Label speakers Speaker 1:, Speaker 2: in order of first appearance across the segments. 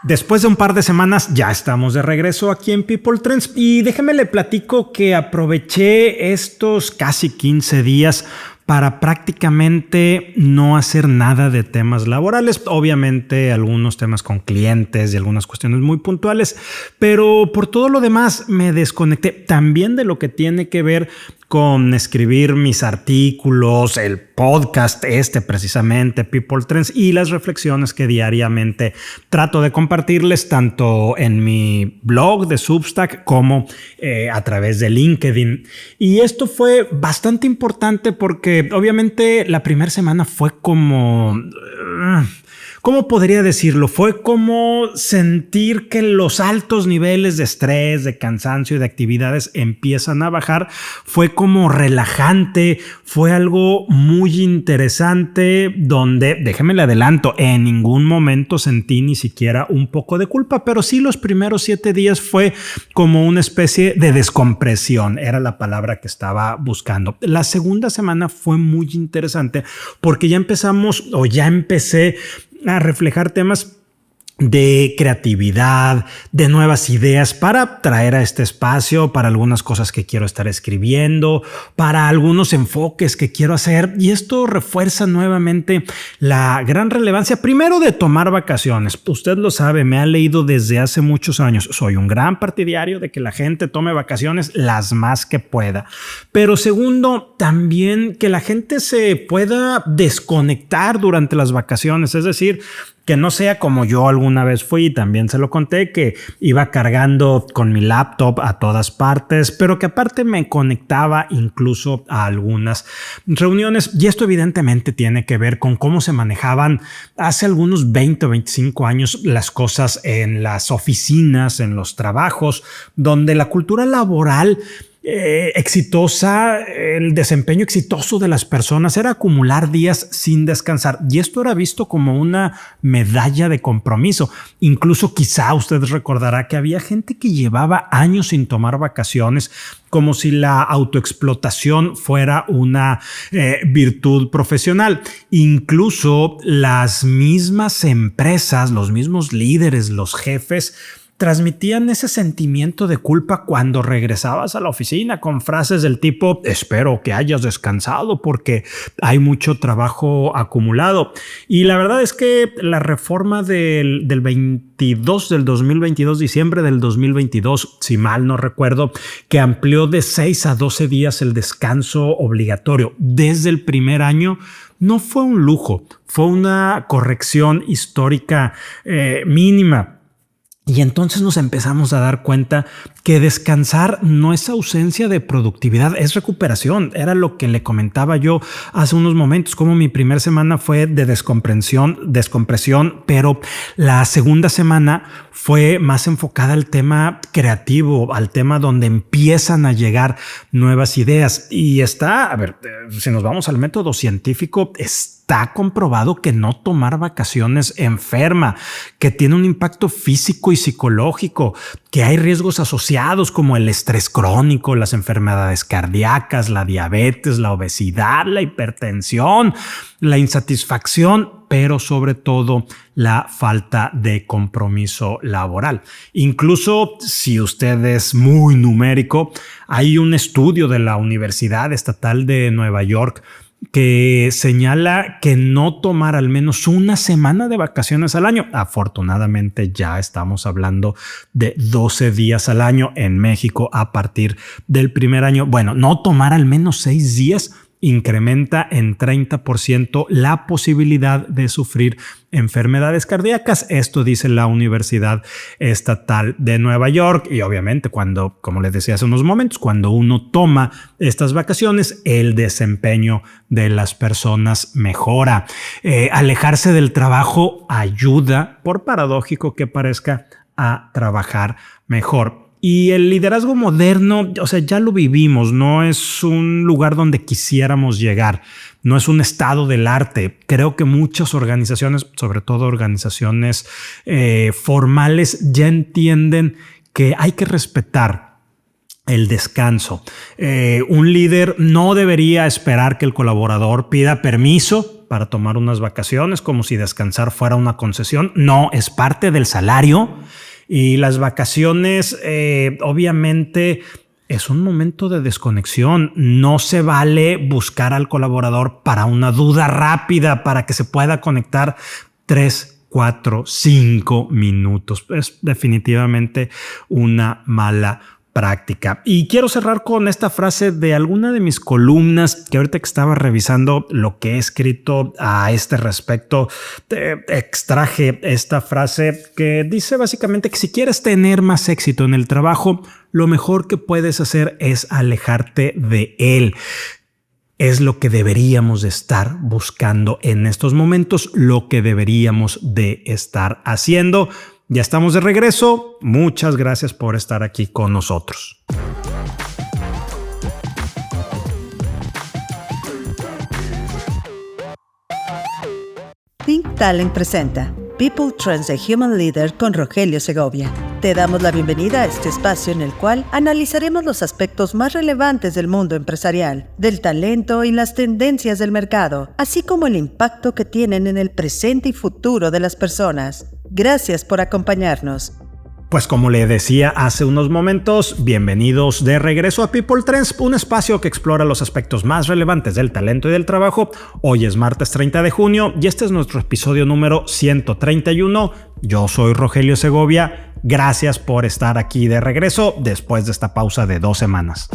Speaker 1: Después de un par de semanas ya estamos de regreso aquí en People Trends y déjeme le platico que aproveché estos casi 15 días para prácticamente no hacer nada de temas laborales. Obviamente algunos temas con clientes y algunas cuestiones muy puntuales, pero por todo lo demás me desconecté también de lo que tiene que ver con escribir mis artículos, el podcast precisamente, People Trends, y las reflexiones que diariamente trato de compartirles tanto en mi blog de Substack como a través de LinkedIn. Y esto fue bastante importante porque obviamente la primera semana fue como... ¿Cómo podría decirlo? Fue como sentir que los altos niveles de estrés, de cansancio y de actividades empiezan a bajar. Fue como relajante, fue algo muy interesante donde, déjeme le adelanto, en ningún momento sentí ni siquiera un poco de culpa, pero sí los primeros 7 días fue como una especie de descompresión, era la palabra que estaba buscando. La segunda semana fue muy interesante porque ya empecé a reflejar temas de creatividad, de nuevas ideas para traer a este espacio, para algunas cosas que quiero estar escribiendo, para algunos enfoques que quiero hacer. Y esto refuerza nuevamente la gran relevancia, primero, de tomar vacaciones. Usted lo sabe, me ha leído desde hace muchos años. Soy un gran partidario de que la gente tome vacaciones las más que pueda. Pero segundo, también que la gente se pueda desconectar durante las vacaciones, es decir, que no sea como yo alguna vez fui, también se lo conté, que iba cargando con mi laptop a todas partes, pero que aparte me conectaba incluso a algunas reuniones. Y esto evidentemente tiene que ver con cómo se manejaban hace algunos 20 o 25 años las cosas en las oficinas, en los trabajos, donde la cultura laboral exitosa, el desempeño exitoso de las personas era acumular días sin descansar, y esto era visto como una medalla de compromiso. Incluso quizá usted recordará que había gente que llevaba años sin tomar vacaciones, como si la autoexplotación fuera una virtud profesional. Incluso las mismas empresas, los mismos líderes, los jefes, transmitían ese sentimiento de culpa cuando regresabas a la oficina con frases del tipo: espero que hayas descansado porque hay mucho trabajo acumulado. Y la verdad es que la reforma del 2022, diciembre del 2022, si mal no recuerdo, que amplió de 6 a 12 días el descanso obligatorio desde el primer año, no fue un lujo, fue una corrección histórica mínima. Y entonces nos empezamos a dar cuenta que descansar no es ausencia de productividad, es recuperación. Era lo que le comentaba yo hace unos momentos, como mi primera semana fue de descompresión, pero la segunda semana fue más enfocada al tema creativo, al tema donde empiezan a llegar nuevas ideas. Y si nos vamos al método científico, está comprobado que no tomar vacaciones enferma, que tiene un impacto físico y psicológico, que hay riesgos asociados como el estrés crónico, las enfermedades cardíacas, la diabetes, la obesidad, la hipertensión, la insatisfacción, pero sobre todo la falta de compromiso laboral. Incluso si usted es muy numérico, hay un estudio de la Universidad Estatal de Nueva York que señala que no tomar al menos una semana de vacaciones al año, afortunadamente ya estamos hablando de 12 días al año en México a partir del primer año, no tomar al menos 6 días incrementa en 30% la posibilidad de sufrir enfermedades cardíacas. Esto dice la Universidad Estatal de Nueva York. Y obviamente como les decía hace unos momentos, cuando uno toma estas vacaciones, el desempeño de las personas mejora. Alejarse del trabajo ayuda, por paradójico que parezca, a trabajar mejor. Y el liderazgo moderno, ya lo vivimos, no es un lugar donde quisiéramos llegar, no es un estado del arte. Creo que muchas organizaciones, sobre todo organizaciones formales, ya entienden que hay que respetar el descanso. Un líder no debería esperar que el colaborador pida permiso para tomar unas vacaciones, como si descansar fuera una concesión. No, es parte del salario. Y las vacaciones, obviamente, es un momento de desconexión. No se vale buscar al colaborador para una duda rápida, para que se pueda conectar 3, 4, 5 minutos. Es definitivamente una mala práctica. Y quiero cerrar con esta frase de alguna de mis columnas que ahorita que estaba revisando lo que he escrito a este respecto, extraje esta frase que dice básicamente que si quieres tener más éxito en el trabajo, lo mejor que puedes hacer es alejarte de él. Es lo que deberíamos de estar buscando en estos momentos, lo que deberíamos de estar haciendo. Ya estamos de regreso. Muchas gracias por estar aquí con nosotros.
Speaker 2: Think Talent presenta People Trends The Human Leader con Rogelio Segovia. Te damos la bienvenida a este espacio en el cual analizaremos los aspectos más relevantes del mundo empresarial, del talento y las tendencias del mercado, así como el impacto que tienen en el presente y futuro de las personas. Gracias por acompañarnos.
Speaker 1: Pues como le decía hace unos momentos, bienvenidos de regreso a People Trends, un espacio que explora los aspectos más relevantes del talento y del trabajo. Hoy es martes 30 de junio y este es nuestro episodio número 131. Yo soy Rogelio Segovia. Gracias por estar aquí de regreso después de esta pausa de 2 semanas.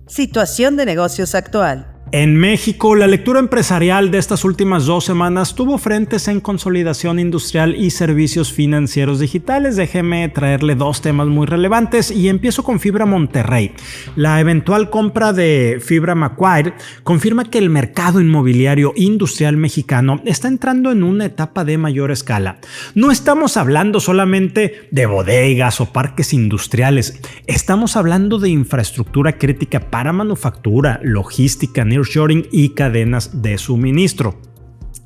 Speaker 2: Situación de negocios actual.
Speaker 1: En México, la lectura empresarial de estas últimas 2 semanas tuvo frentes en consolidación industrial y servicios financieros digitales. Déjeme traerle 2 temas muy relevantes y empiezo con Fibra Monterrey. La eventual compra de Fibra Macquarie confirma que el mercado inmobiliario industrial mexicano está entrando en una etapa de mayor escala. No estamos hablando solamente de bodegas o parques industriales, estamos hablando de infraestructura crítica para manufactura, logística, nearshoring y cadenas de suministro.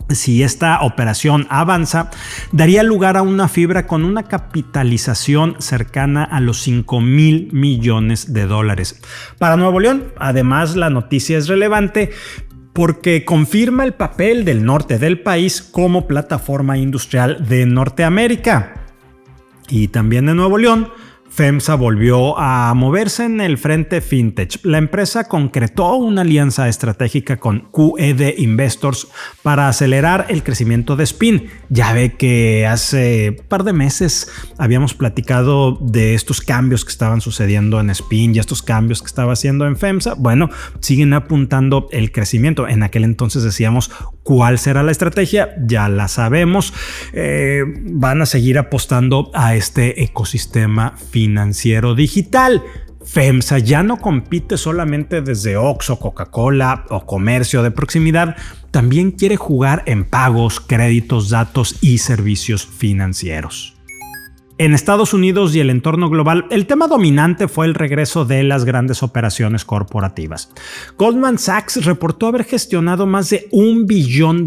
Speaker 1: Si esta operación avanza, daría lugar a una fibra con una capitalización cercana a los 5,000 millones de dólares. Para Nuevo León, además, la noticia es relevante porque confirma el papel del norte del país como plataforma industrial de Norteamérica. Y también de Nuevo León, FEMSA volvió a moverse en el frente fintech. La empresa concretó una alianza estratégica con QED Investors para acelerar el crecimiento de Spin. Ya ve que hace un par de meses habíamos platicado de estos cambios que estaban sucediendo en Spin y estos cambios que estaba haciendo en FEMSA. Bueno, siguen apuntando el crecimiento. En aquel entonces decíamos cuál será la estrategia, ya la sabemos. Van a seguir apostando a este ecosistema financiero digital. FEMSA ya no compite solamente desde Oxxo, Coca-Cola o comercio de proximidad, también quiere jugar en pagos, créditos, datos y servicios financieros. En Estados Unidos y el entorno global, el tema dominante fue el regreso de las grandes operaciones corporativas. Goldman Sachs reportó haber gestionado más de $1 billón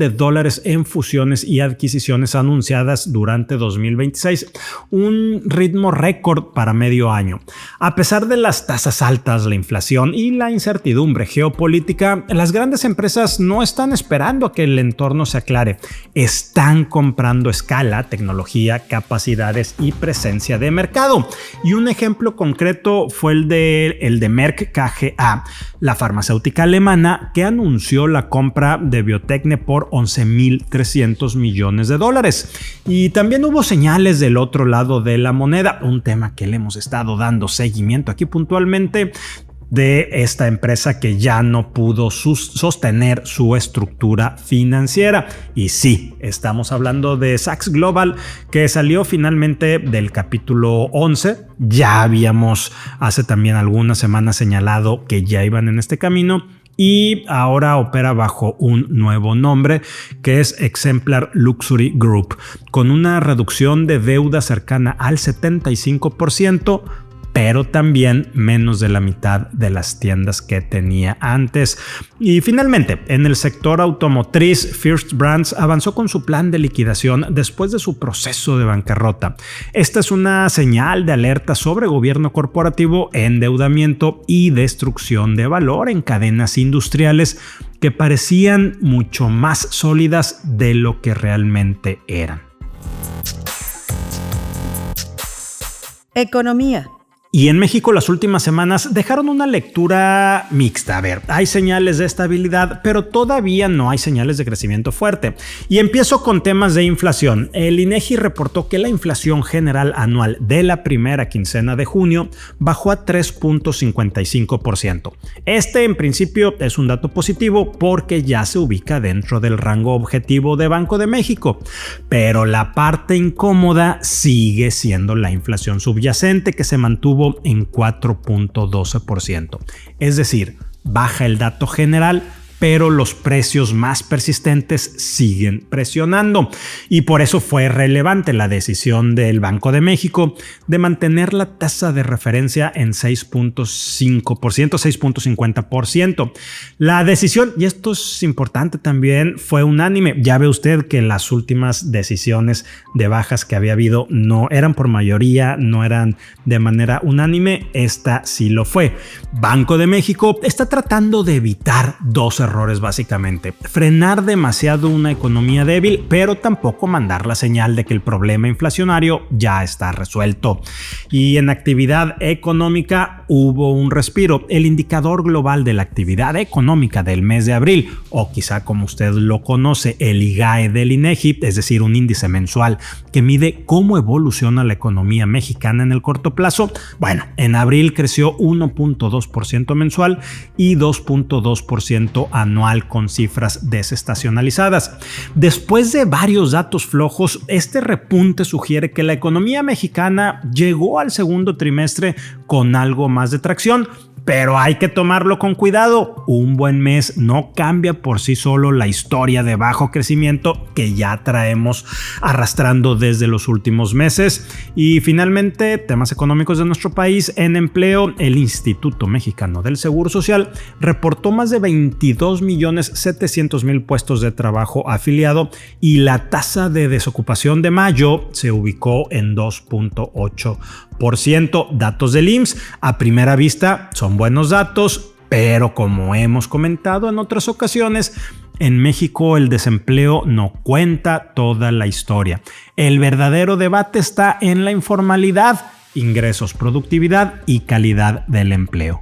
Speaker 1: en fusiones y adquisiciones anunciadas durante 2026, un ritmo récord para medio año. A pesar de las tasas altas, la inflación y la incertidumbre geopolítica, las grandes empresas no están esperando a que el entorno se aclare. Están comprando escala, tecnología, capacidades y presencia de mercado. Y un ejemplo concreto fue el de Merck KGaA, la farmacéutica alemana que anunció la compra de Biotecne por $11,300 millones. Y también hubo señales del otro lado de la moneda, un tema que le hemos estado dando seguimiento aquí puntualmente, de esta empresa que ya no pudo sostener su estructura financiera. Y sí, estamos hablando de Saks Global, que salió finalmente del capítulo 11. Ya habíamos hace también algunas semanas señalado que ya iban en este camino y ahora opera bajo un nuevo nombre que es Exemplar Luxury Group, con una reducción de deuda cercana al 75%, pero también menos de la mitad de las tiendas que tenía antes. Y finalmente, en el sector automotriz, First Brands avanzó con su plan de liquidación después de su proceso de bancarrota. Esta es una señal de alerta sobre gobierno corporativo, endeudamiento y destrucción de valor en cadenas industriales que parecían mucho más sólidas de lo que realmente eran.
Speaker 2: Economía.
Speaker 1: Y en México las últimas semanas dejaron una lectura mixta. A ver, hay señales de estabilidad, pero todavía no hay señales de crecimiento fuerte. Y empiezo con temas de inflación. El INEGI reportó que la inflación general anual de la primera quincena de junio bajó a 3.55%. Este en principio es un dato positivo porque ya se ubica dentro del rango objetivo de Banco de México. Pero la parte incómoda sigue siendo la inflación subyacente, que se mantuvo en 4.12%. Es decir, baja el dato general, pero los precios más persistentes siguen presionando. Y por eso fue relevante la decisión del Banco de México de mantener la tasa de referencia en 6.5%, 6.50%. La decisión, y esto es importante también, fue unánime. Ya ve usted que las últimas decisiones de bajas que había habido no eran por mayoría, no eran de manera unánime. Esta sí lo fue. Banco de México está tratando de evitar dos errores básicamente: frenar demasiado una economía débil, pero tampoco mandar la señal de que el problema inflacionario ya está resuelto. Y en actividad económica hubo un respiro. El indicador global de la actividad económica del mes de abril, o quizá como usted lo conoce, el IGAE del INEGI, es decir, un índice mensual que mide cómo evoluciona la economía mexicana en el corto plazo, bueno, en abril creció 1.2% mensual y 2.2% anual con cifras desestacionalizadas. Después de varios datos flojos, este repunte sugiere que la economía mexicana llegó al segundo trimestre con algo más de tracción. Pero hay que tomarlo con cuidado. Un buen mes no cambia por sí solo la historia de bajo crecimiento que ya traemos arrastrando desde los últimos meses. Y finalmente, temas económicos de nuestro país. En empleo, el Instituto Mexicano del Seguro Social reportó más de 22.700.000 puestos de trabajo afiliado y la tasa de desocupación de mayo se ubicó en 2.8%. Datos del IMSS a primera vista son buenos datos, pero como hemos comentado en otras ocasiones, en México el desempleo no cuenta toda la historia. El verdadero debate está en la informalidad, ingresos, productividad y calidad del empleo.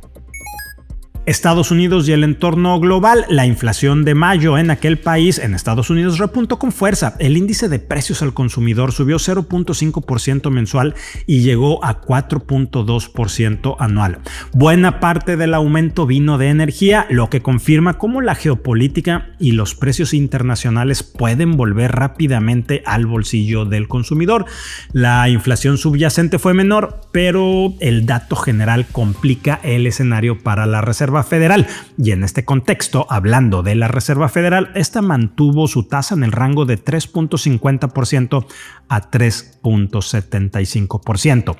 Speaker 1: Estados Unidos y el entorno global. La inflación de mayo en aquel país, en Estados Unidos, repuntó con fuerza. El índice de precios al consumidor subió 0.5% mensual y llegó a 4.2% anual. Buena parte del aumento vino de energía, lo que confirma cómo la geopolítica y los precios internacionales pueden volver rápidamente al bolsillo del consumidor. La inflación subyacente fue menor, pero el dato general complica el escenario para la Reserva Federal. Y en este contexto, hablando de la Reserva Federal, esta mantuvo su tasa en el rango de 3.50% a 3.75%.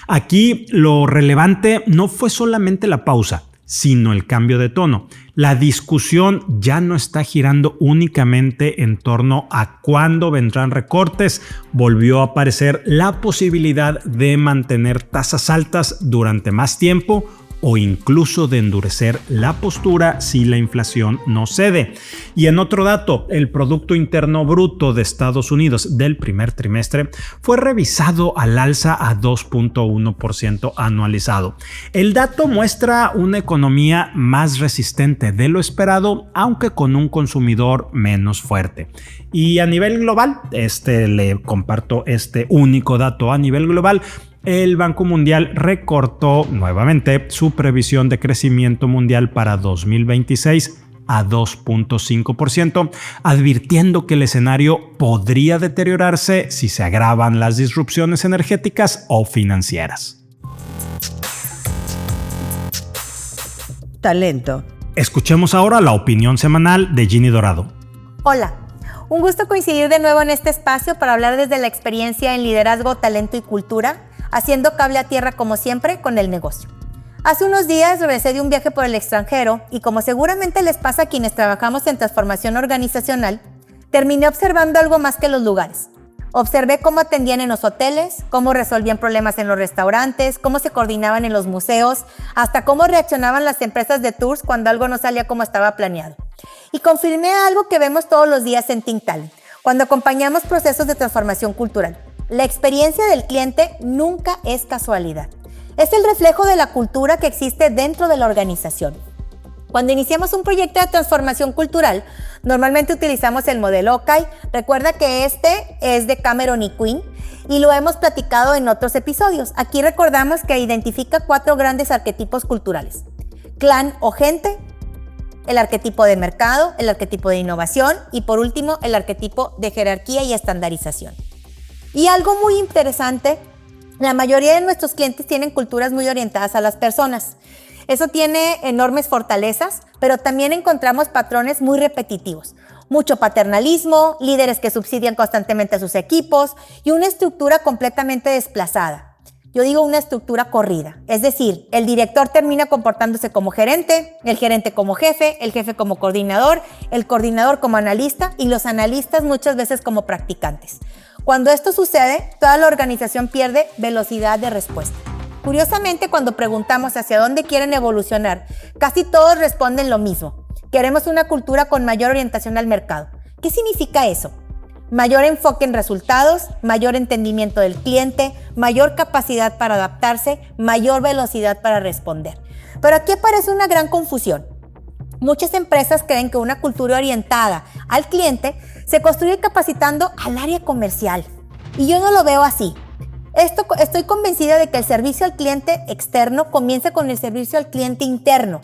Speaker 1: Aquí lo relevante no fue solamente la pausa, sino el cambio de tono. La discusión ya no está girando únicamente en torno a cuándo vendrán recortes. Volvió a aparecer la posibilidad de mantener tasas altas durante más tiempo o incluso de endurecer la postura si la inflación no cede. Y en otro dato, el Producto Interno Bruto de Estados Unidos del primer trimestre fue revisado al alza a 2.1% anualizado. El dato muestra una economía más resistente de lo esperado, aunque con un consumidor menos fuerte. Y a nivel global, le comparto este único dato a nivel global. El Banco Mundial recortó nuevamente su previsión de crecimiento mundial para 2026 a 2.5%, advirtiendo que el escenario podría deteriorarse si se agravan las disrupciones energéticas o financieras.
Speaker 2: Talento.
Speaker 1: Escuchemos ahora la opinión semanal de Ginny Dorado.
Speaker 3: Hola. Un gusto coincidir de nuevo en este espacio para hablar desde la experiencia en liderazgo, talento y cultura. haciendo cable a tierra como siempre con el negocio. Hace unos días regresé de un viaje por el extranjero y como seguramente les pasa a quienes trabajamos en transformación organizacional, terminé observando algo más que los lugares. Observé cómo atendían en los hoteles, cómo resolvían problemas en los restaurantes, cómo se coordinaban en los museos, hasta cómo reaccionaban las empresas de tours cuando algo no salía como estaba planeado. Y confirmé algo que vemos todos los días en Think Talent, cuando acompañamos procesos de transformación cultural. La experiencia del cliente nunca es casualidad. Es el reflejo de la cultura que existe dentro de la organización. Cuando iniciamos un proyecto de transformación cultural, normalmente utilizamos el modelo Okai. Recuerda que este es de Cameron y Quinn y lo hemos platicado en otros episodios. Aquí recordamos que identifica 4 grandes arquetipos culturales: clan o gente, el arquetipo de mercado, el arquetipo de innovación y por último el arquetipo de jerarquía y estandarización. Y algo muy interesante, la mayoría de nuestros clientes tienen culturas muy orientadas a las personas. Eso tiene enormes fortalezas, pero también encontramos patrones muy repetitivos. Mucho paternalismo, líderes que subsidian constantemente a sus equipos y una estructura completamente desplazada. Yo digo una estructura corrida, es decir, el director termina comportándose como gerente, el gerente como jefe, el jefe como coordinador, el coordinador como analista y los analistas muchas veces como practicantes. Cuando esto sucede, toda la organización pierde velocidad de respuesta. Curiosamente, cuando preguntamos hacia dónde quieren evolucionar, casi todos responden lo mismo. Queremos una cultura con mayor orientación al mercado. ¿Qué significa eso? Mayor enfoque en resultados, mayor entendimiento del cliente, mayor capacidad para adaptarse, mayor velocidad para responder. Pero aquí aparece una gran confusión. Muchas empresas creen que una cultura orientada al cliente se construye capacitando al área comercial. Y yo no lo veo así. Estoy convencida de que el servicio al cliente externo comienza con el servicio al cliente interno.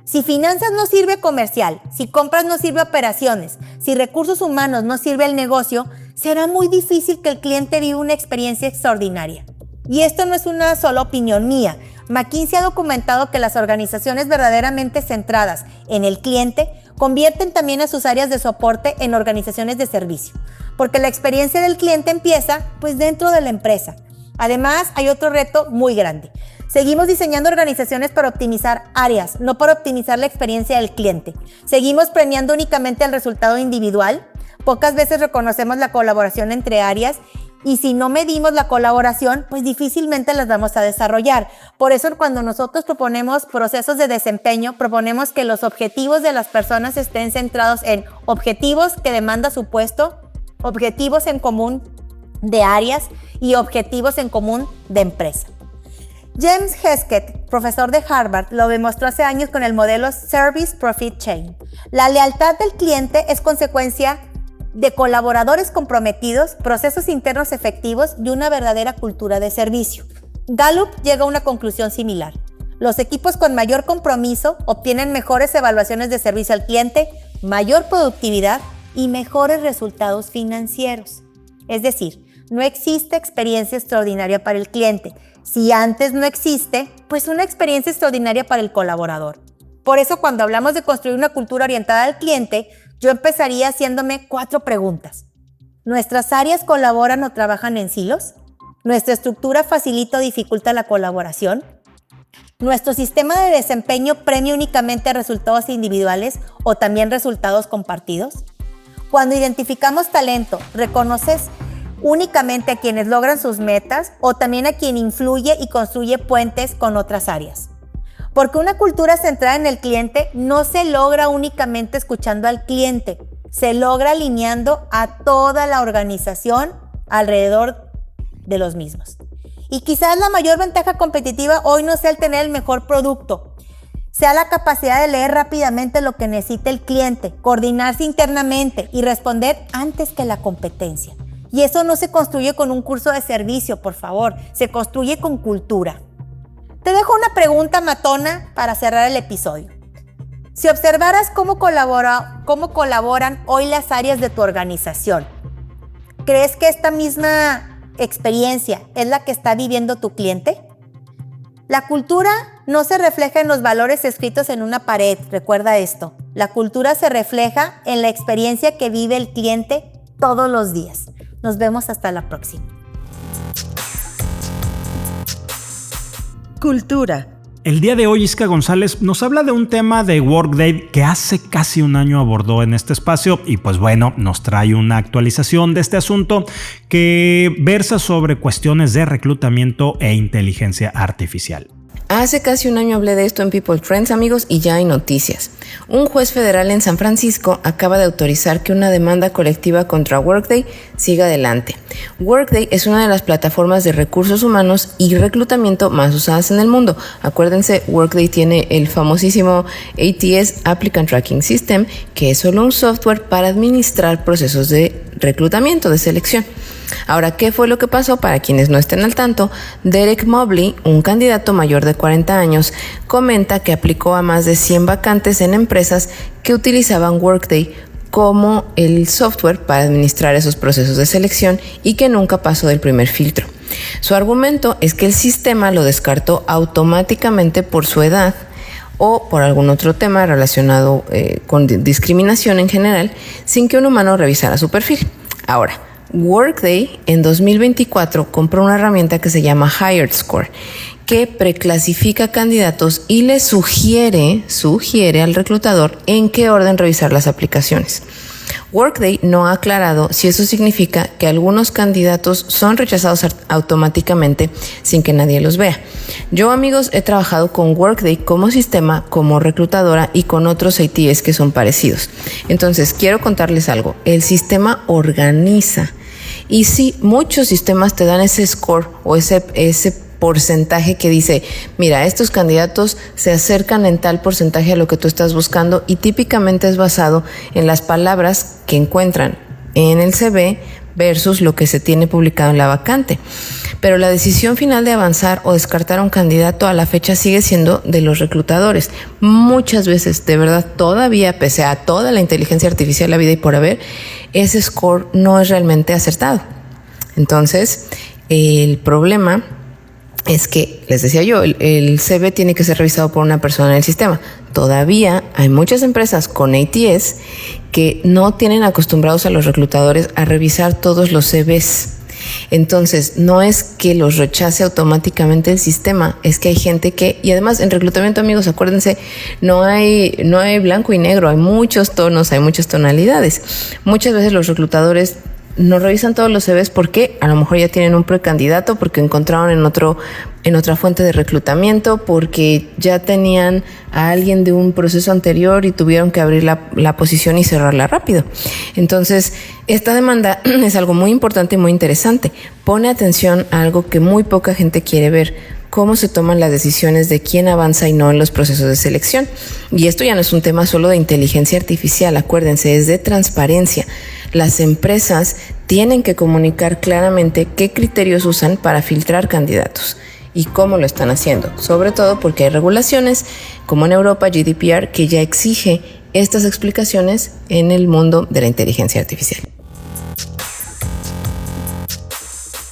Speaker 3: Si finanzas no sirve comercial, si compras no sirve operaciones, si recursos humanos no sirve el negocio, será muy difícil que el cliente viva una experiencia extraordinaria. Y esto no es una sola opinión mía. McKinsey ha documentado que las organizaciones verdaderamente centradas en el cliente convierten también a sus áreas de soporte en organizaciones de servicio, porque la experiencia del cliente empieza dentro de la empresa. Además, hay otro reto muy grande. Seguimos diseñando organizaciones para optimizar áreas, no para optimizar la experiencia del cliente. Seguimos premiando únicamente el resultado individual. Pocas veces reconocemos la colaboración entre áreas y si no medimos la colaboración, difícilmente las vamos a desarrollar. Por eso, cuando nosotros proponemos procesos de desempeño, proponemos que los objetivos de las personas estén centrados en objetivos que demanda su puesto, objetivos en común de áreas y objetivos en común de empresa. James Heskett, profesor de Harvard, lo demostró hace años con el modelo Service Profit Chain. La lealtad del cliente es consecuencia de colaboradores comprometidos, procesos internos efectivos y una verdadera cultura de servicio. Gallup llega a una conclusión similar. Los equipos con mayor compromiso obtienen mejores evaluaciones de servicio al cliente, mayor productividad y mejores resultados financieros. Es decir, no existe experiencia extraordinaria para el cliente. Si antes no existe, una experiencia extraordinaria para el colaborador. Por eso, cuando hablamos de construir una cultura orientada al cliente, yo empezaría haciéndome 4 preguntas. ¿Nuestras áreas colaboran o trabajan en silos? ¿Nuestra estructura facilita o dificulta la colaboración? ¿Nuestro sistema de desempeño premia únicamente resultados individuales o también resultados compartidos? Cuando identificamos talento, ¿reconoces únicamente a quienes logran sus metas o también a quien influye y construye puentes con otras áreas? Porque una cultura centrada en el cliente no se logra únicamente escuchando al cliente, se logra alineando a toda la organización alrededor de los mismos. Y quizás la mayor ventaja competitiva hoy no sea el tener el mejor producto, sea la capacidad de leer rápidamente lo que necesita el cliente, coordinarse internamente y responder antes que la competencia. Y eso no se construye con un curso de servicio, por favor, se construye con cultura. Te dejo una pregunta matona para cerrar el episodio. Si observaras cómo colaboran hoy las áreas de tu organización, ¿crees que esta misma experiencia es la que está viviendo tu cliente? La cultura no se refleja en los valores escritos en una pared, recuerda esto. La cultura se refleja en la experiencia que vive el cliente todos los días. Nos vemos hasta la próxima.
Speaker 2: cultura.
Speaker 1: El día de hoy Isca González nos habla de un tema de Workday que hace casi un año abordó en este espacio y pues bueno, nos trae una actualización de este asunto que versa sobre cuestiones de reclutamiento e inteligencia artificial.
Speaker 4: Hace casi un año hablé de esto en People Trends, amigos, y ya hay noticias. Un juez federal en San Francisco acaba de autorizar que una demanda colectiva contra Workday siga adelante. Workday es una de las plataformas de recursos humanos y reclutamiento más usadas en el mundo. Acuérdense, Workday tiene el famosísimo ATS, Applicant Tracking System, que es solo un software para administrar procesos de reclutamiento, de selección. Ahora, ¿qué fue lo que pasó? Para quienes no estén al tanto, Derek Mobley, un candidato mayor de 40 años, comenta que aplicó a más de 100 vacantes en empresas que utilizaban Workday como el software para administrar esos procesos de selección y que nunca pasó del primer filtro. Su argumento es que el sistema lo descartó automáticamente por su edad o por algún otro tema relacionado con discriminación en general, sin que un humano revisara su perfil. Ahora, Workday en 2024 compró una herramienta que se llama HiredScore, que preclasifica candidatos y le sugiere al reclutador en qué orden revisar las aplicaciones. Workday no ha aclarado si eso significa que algunos candidatos son rechazados automáticamente sin que nadie los vea. Yo, amigos, he trabajado con Workday como sistema, como reclutadora y con otros ATS que son parecidos. Entonces, quiero contarles algo. El sistema organiza. Y sí, muchos sistemas te dan ese score o ese porcentaje que dice, mira, estos candidatos se acercan en tal porcentaje a lo que tú estás buscando y típicamente es basado en las palabras que encuentran en el CV versus lo que se tiene publicado en la vacante. Pero la decisión final de avanzar o descartar a un candidato a la fecha sigue siendo de los reclutadores. Muchas veces, de verdad, todavía, pese a toda la inteligencia artificial, la vida y por haber, ese score no es realmente acertado. Entonces, el problema es que, les decía yo, el CV tiene que ser revisado por una persona en el sistema. Todavía hay muchas empresas con ATS que no tienen acostumbrados a los reclutadores a revisar todos los CVs. Entonces, no es que los rechace automáticamente el sistema, es que hay gente que, y además en reclutamiento, amigos, acuérdense, no hay blanco y negro, hay muchos tonos, hay muchas tonalidades. Muchas veces los reclutadores no revisan todos los CVs porque a lo mejor ya tienen un precandidato, porque encontraron en otra fuente de reclutamiento, porque ya tenían a alguien de un proceso anterior y tuvieron que abrir la posición y cerrarla rápido. Entonces, esta demanda es algo muy importante y muy interesante. Pone atención a algo que muy poca gente quiere ver: cómo se toman las decisiones de quién avanza y no en los procesos de selección. Y esto ya no es un tema solo de inteligencia artificial, acuérdense, es de transparencia. Las empresas tienen que comunicar claramente qué criterios usan para filtrar candidatos y cómo lo están haciendo, sobre todo porque hay regulaciones, como en Europa GDPR, que ya exige estas explicaciones en el mundo de la inteligencia artificial.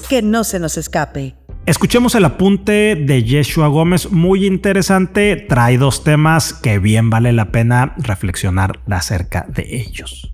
Speaker 2: Que no se nos escape.
Speaker 1: Escuchemos el apunte de Yeshua Gómez, muy interesante, trae dos temas que bien vale la pena reflexionar acerca de ellos.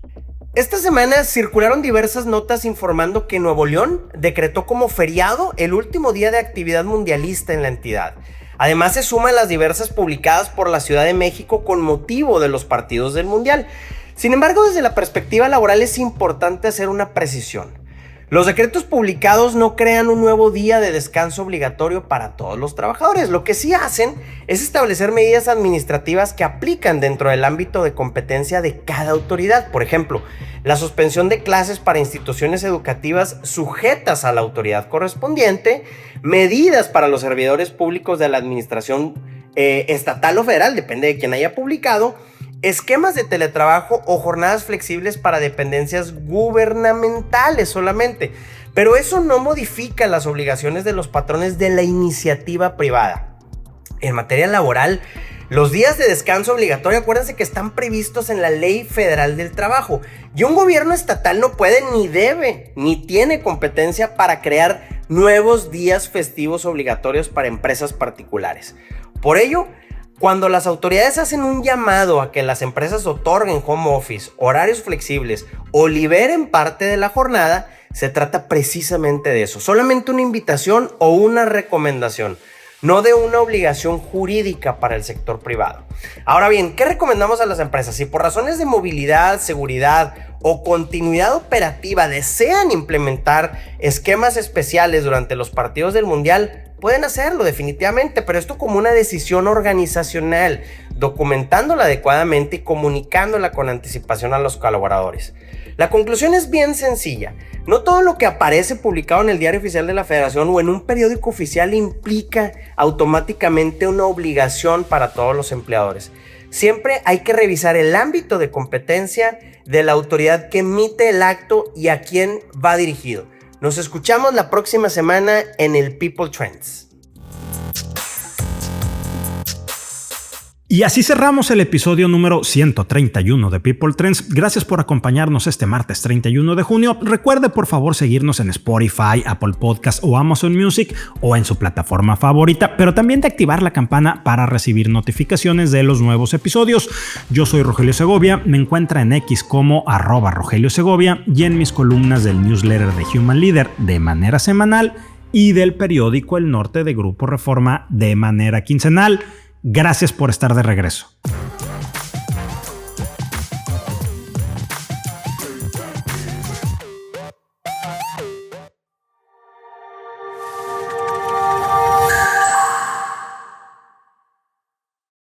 Speaker 5: Esta semana circularon diversas notas informando que Nuevo León decretó como feriado el último día de actividad mundialista en la entidad. Además, se suman las diversas publicadas por la Ciudad de México con motivo de los partidos del Mundial. Sin embargo, desde la perspectiva laboral es importante hacer una precisión. Los decretos publicados no crean un nuevo día de descanso obligatorio para todos los trabajadores. Lo que sí hacen es establecer medidas administrativas que aplican dentro del ámbito de competencia de cada autoridad. Por ejemplo, la suspensión de clases para instituciones educativas sujetas a la autoridad correspondiente, medidas para los servidores públicos de la administración estatal o federal, depende de quién haya publicado, esquemas de teletrabajo o jornadas flexibles para dependencias gubernamentales solamente. Pero eso no modifica las obligaciones de los patrones de la iniciativa privada. En materia laboral, los días de descanso obligatorio, acuérdense que están previstos en la Ley Federal del Trabajo. Y un gobierno estatal no puede, ni debe, ni tiene competencia para crear nuevos días festivos obligatorios para empresas particulares. Por ello, cuando las autoridades hacen un llamado a que las empresas otorguen home office, horarios flexibles o liberen parte de la jornada, se trata precisamente de eso. Solamente una invitación o una recomendación. no de una obligación jurídica para el sector privado. Ahora bien, ¿qué recomendamos a las empresas? Si por razones de movilidad, seguridad o continuidad operativa desean implementar esquemas especiales durante los partidos del Mundial, pueden hacerlo definitivamente, pero esto como una decisión organizacional, documentándola adecuadamente y comunicándola con anticipación a los colaboradores. La conclusión es bien sencilla. No todo lo que aparece publicado en el Diario Oficial de la Federación o en un periódico oficial implica automáticamente una obligación para todos los empleadores. Siempre hay que revisar el ámbito de competencia de la autoridad que emite el acto y a quién va dirigido. Nos escuchamos la próxima semana en el People Trends.
Speaker 1: Y así cerramos el episodio número 131 de People Trends. Gracias por acompañarnos este martes 31 de junio. Recuerde por favor seguirnos en Spotify, Apple Podcast o Amazon Music o en su plataforma favorita, pero también de activar la campana para recibir notificaciones de los nuevos episodios. Yo soy Rogelio Segovia, me encuentra en X como @Rogelio Segovia y en mis columnas del newsletter de Human Leader de manera semanal y del periódico El Norte de Grupo Reforma de manera quincenal. Gracias por estar de regreso.